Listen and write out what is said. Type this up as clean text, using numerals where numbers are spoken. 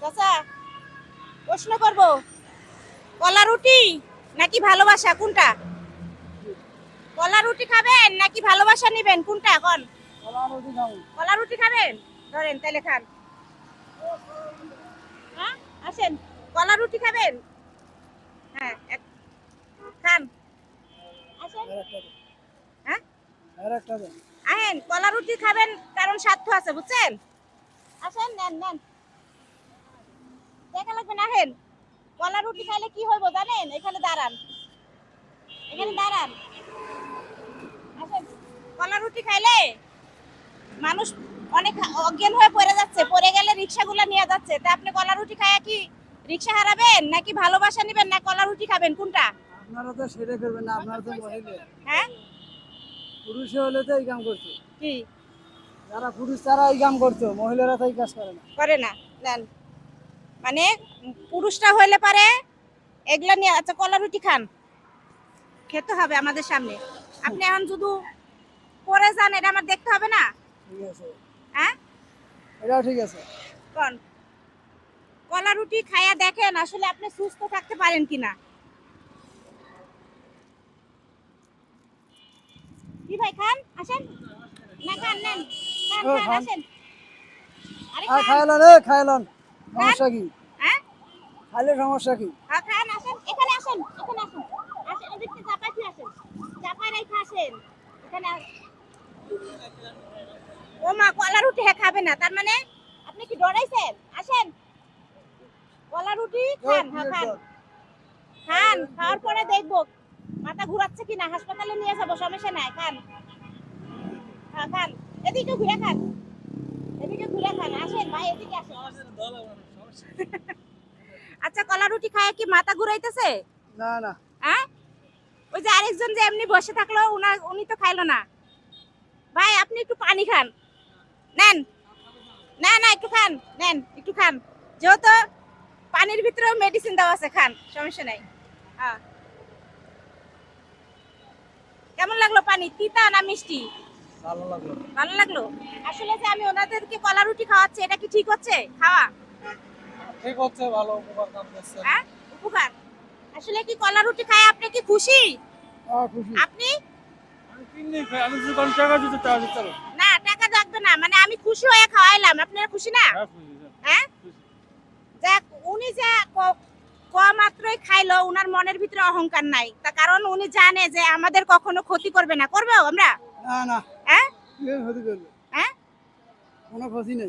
চাচা, প্রশ্ন করব, কলা রুটি নাকি ভালোবাসা কোনটা? কলা রুটি খাবেন নাকি ভালোবাসা নেবেন কোনটা কোন? কলা রুটি খাবেন, ধরেন তাহলে খান। হ্যাঁ, আসেন, কলা রুটি খাবেন। হ্যাঁ, খান, আসেন। হ্যাঁ, আহেন, কলা রুটি খাবেন কারণ স্বার্থ আছে, বুঝছেন? আসেন, নেন নেন, দেখা লাগবে না, আহেন। কলা রুটি খাইলে কি হইব জানেন? এখানে দাঁড়ান, এখানে দাঁড়ান, আসেন। কলা রুটি খাইলে মানুষ অনেক অজ্ঞান হয়ে পড়ে যাচ্ছে, পড়ে গেলে রিক্সাগুলো নিয়ে যাচ্ছে, তা আপনি কলা রুটি খায়া কি রিক্সা হারাবেন নাকি ভালোবাসা নেবেন না কলা রুটি খাবেন কোনটা? আপনারা তো সেটা করবেন না, আপনারা তো মহিলা। হ্যাঁ, পুরুষে হলে তো এই কাম করতো, কি যারা পুরুষ তারা এই কাম করতো, মহিলারা তো এই কাজ করে না। করে না? নেন, মানে পুরুষটা হইলে পারে এগুলা নিয়ে। আচ্ছা, কলা রুটি খান, খেতে হবে আমাদের সামনে। আপনি এখন শুধু পরে যান, এটা আমার দেখতে হবে না? ঠিক আছে, হ্যাঁ, এটাও ঠিক আছে। কোন কলা রুটি খায়া দেখেন আসলে আপনি সুস্থ থাকতে পারেন কিনা। কি ভাই, খান, আসেন। না, খান, নেন, খান ও, খান, খান। আসেন। আরে আর খান, খাইলেন, খাইলেন, খান। সমস্যা কি? হ্যাঁ, খাইলে সমস্যা কি? খান, আসেন, এখানে আসেন, এখানে আসেন, আসেন, এদিকে চাপাই দিয়ে আসেন, চাপাই রেখে আসেন, এখানে ও মা, কলা রুটি খাবে না তার মানে? আপনি কি ডরাইছেন? আসেন, কলা রুটি খান, হ্যাঁ খান, খান, খাওয়ার পরে দেখবো মাথা ঘুরাচ্ছে কিনা, হাসপাতালে নিয়ে যাবো, সমস্যা নাই, খান। হ্যাঁ, খান, এদিকে ঘুরে খান, এদিকে ঘুরে খান, আসেন ভাই, এদিকে আসেন। আচ্ছা, কলা রুটি খায় কি মাথা ঘুরাইতেছে? না না, হ্যাঁ, ওই যে আরেকজন যে এমনি বসে থাকলো, উনি তো খাইলো না। ভাই, আপনি একটু পানি খান, নেন। না না, একটু খান, নেন, একটু খান, যেহেতু পানির ভিতরেও মেডিসিন দেওয়া আছে, খান, সমস্যা নাই। হ্যাঁ, কেমন লাগলো পানি, তিতা না মিষ্টি? ভালো লাগলো। ভালো লাগলো। আসলে যে আমি ওনাদেরকে কলা রুটি খাওয়াচ্ছি, এটা কি ঠিক হচ্ছে খাওয়া? ঠিক হচ্ছে, ভালো উপকার কাম করছে। হ্যাঁ, উপকার। আসলে কি কলা রুটি খায় আপনি কি খুশি? খুশি। আপনি? আমি কিনে খাই, আমি যদি কোনো টাকা দিতে টাকা দিতে পারবো। না, টাকা লাগবে না, মানে আমি খুশি হয়ে খাওয়াইলাম, আপনারা খুশি না? খুশি, হ্যাঁ, খুশি। যাক, উনি যে মাত্রই খাইলো, উনার মনের ভিতরে অহংকার নাই, তা কারণ উনি জানে যে আমাদের কখনো ক্ষতি করবে না, করবেও আমরা। না না, হ্যাঁ, কি ক্ষতি করবে? হ্যাঁ, কোনো ক্ষতি নেই।